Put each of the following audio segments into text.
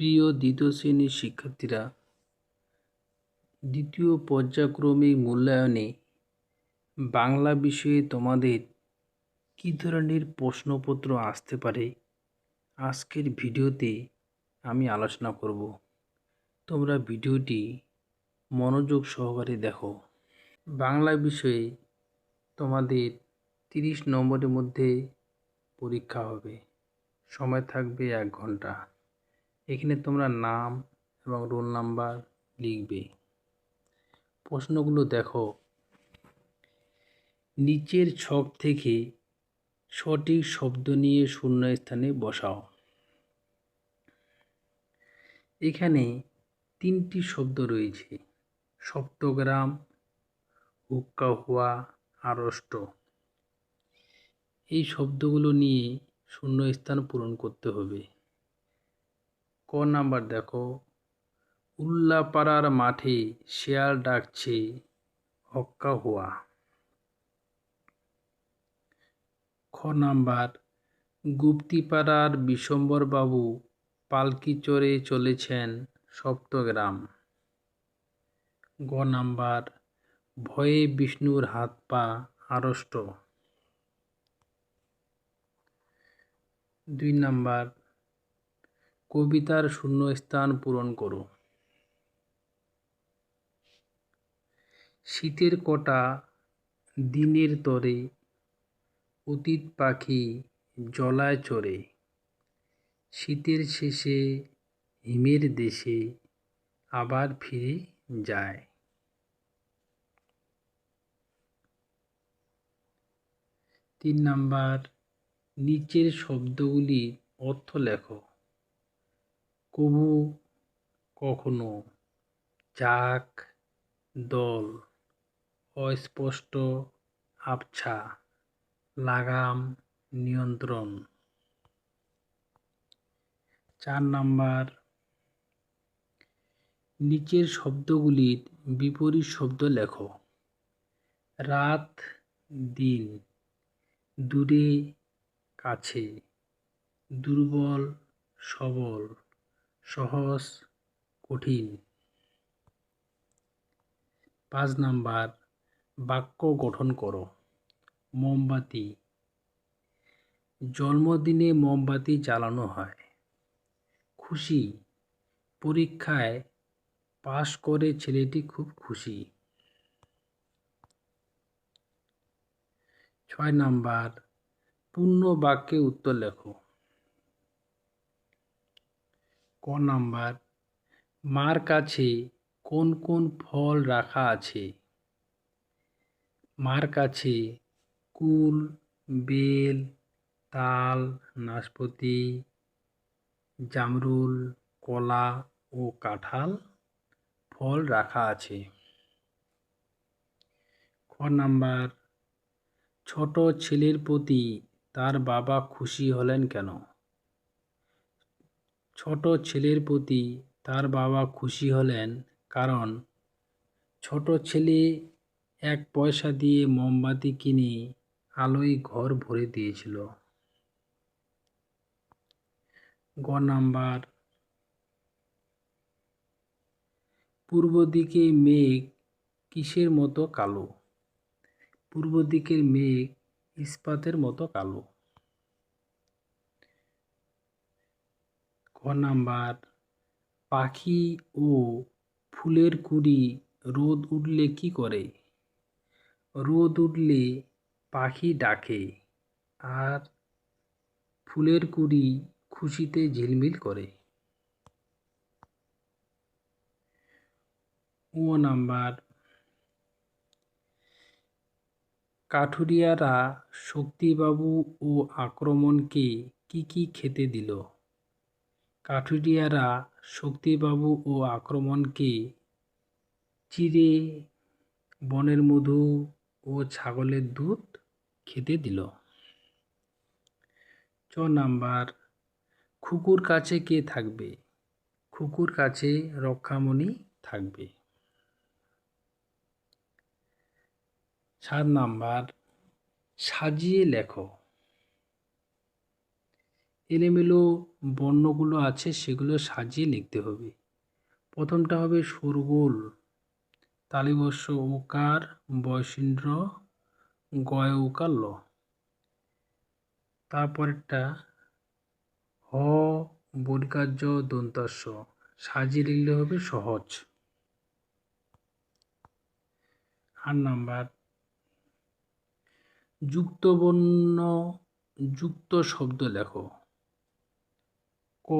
প্রিয় দ্বিতীয় শ্রেণীর শিক্ষার্থীরা, দ্বিতীয় পর্যায়ক্রমিক মূল্যায়নে বাংলা বিষয়ে তোমাদের কী ধরনের প্রশ্নপত্র আসতে পারে আজকের ভিডিওতে আমি আলোচনা করব। তোমরা ভিডিওটি মনোযোগ সহকারে দেখো। বাংলা বিষয়ে তোমাদের 30 নম্বরের মধ্যে পরীক্ষা হবে। সময় থাকবে 1 ঘন্টা। এখানে তোমরা নাম এবং রোল নাম্বার লিখবে। প্রশ্নগুলো দেখো। নিচের ছক থেকে সঠিক শব্দ নিয়ে শূন্যস্থানে বসাও। এখানে 3টি শব্দ রয়েছে: সপ্তগ্রাম, হুক্কা হুয়া, আড়ষ্ট। এই শব্দগুলো নিয়ে শূন্যস্থান পূরণ করতে হবে। ক নাম্বার দেখো, উল্লাপাড়ার মাঠে শেয়াল ডাকছে হক্কা হুয়া। খ নাম্বার, গুপ্তিপাড়ার বিশ্বম্বরবাবু পালকি চড়ে চলেছেন সপ্তগ্রাম। গ নাম্বার, ভয়ে বিষ্ণুর হাত পা আড়ষ্ট। 2 নাম্বার, কবিতার শূন্যস্থান পূরণ করো। শীতের কটা দিনের তরে অতীত পাখি জলায় চড়ে, শীতের শেষে হিমের দেশে আবার ফিরে যায়। 3 নাম্বার, নিচের শব্দগুলির অর্থ লেখো। কবু, কখনো, যাক, দল, অস্পষ্ট, আবছা, লাগাম, নিয়ন্ত্রণ। 4 নাম্বার, নিচের শব্দগুলির বিপরীত শব্দ লেখো। রাত, দিন, দূরে, কাছে, দুর্বল, সবল, সহজ, কঠিন। 5 নাম্বার, বাক্য গঠন করো। মোমবাতি, জন্মদিনে মোমবাতি জ্বালানো হয়। খুশি, পরীক্ষায় পাশ করে ছেলেটি খুব খুশি। 6 নাম্বার, পূর্ণ বাক্যে উত্তর লেখো। ক নাম্বার, মার কাছে কোন কোন ফল রাখা আছে? মার কাছে কুল, বেল, তাল, নাশপাতি, জামরুল, কলা ও কাঁঠাল ফল রাখা আছে। খ নাম্বার, ছোট ছেলের প্রতি তার বাবা খুশি হলেন কেন? ছোট ছেলের প্রতি তার বাবা খুশি হলেন কারণ ছোট ছেলে 1 পয়সা দিয়ে মোমবাতি কিনে আলোয় ঘর ভরে দিয়েছিল। গ নাম্বার, পূর্ব দিকে মেঘ কিসের মতো কালো? পূর্ব দিকের মেঘ ইস্পাতের মতো কালো। খ নাম্বার, পাখি ও ফুলের কুঁড়ি রোদ উঠলে কি করে? রোদ উঠলে পাখি ডাকে আর ফুলের কুঁড়ি খুশিতে ঝিলমিল করে। ও নাম্বার, কাঠুরিয়ারা শক্তিবাবু ও আক্রমণকে কি কি খেতে দিল? কাঠুরিয়ারা শক্তিবাবু ও আক্রমণকে চিড়ে, বনের মধু ও ছাগলের দুধ খেতে দিল। চ নাম্বার, খুকুর কাছে কে থাকবে? খুকুর কাছে রক্ষামণি থাকবে। 7 নাম্বার, সাজিয়ে লেখো। এলোমেলো বর্ণগুলো আছে সেগুলো সাজিয়ে লিখতে হবে। প্রথমটা হবে শোরগোল, তালিবর্ষ ওকার, বয়সীন্দ্র গয় উকার ল। তারপরেরটা হ বর্গার্য দন্তাস্য, সাজিয়ে লিখলে হবে সহজ। 8 নাম্বার যুক্ত বর্ণ যুক্ত শব্দ লেখো। ক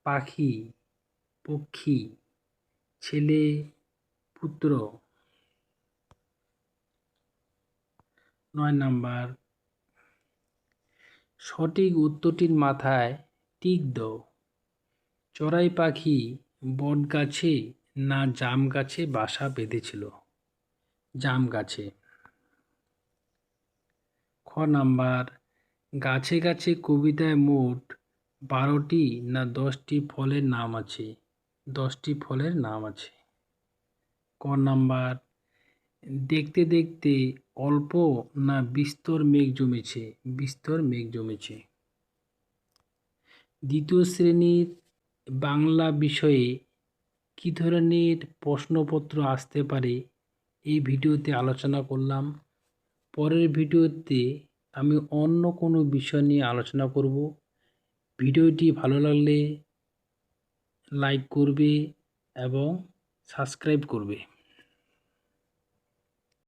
পাখি, পক্ষী, ছেলে, পুত্র। 9 নাম্বার সঠিক উত্তরটির মাথায় টিক দাও। চড়াই পাখি বট গাছে না জাম গাছে বাসা বেঁধেছিল? জাম গাছে। খ নাম্বার গাছে গাছে কবিতায় মোট 12টি না 10টি ফলের নাম আছে? 10টি ফলের নাম আছে। ক নাম্বার দেখতে দেখতে অল্প না বিস্তর মেঘ জমেছে? বিস্তর মেঘ জমেছে। দ্বিতীয় শ্রেণীর বাংলা বিষয়ে কী ধরনের প্রশ্নপত্র আসতে পারে এই ভিডিওতে আলোচনা করলাম। পরের ভিডিওতে আমি অন্য কোনো বিষয় নিয়ে আলোচনা করব। ভিডিওটি ভালো লাগলে লাইক করবে এবং সাবস্ক্রাইব করবে।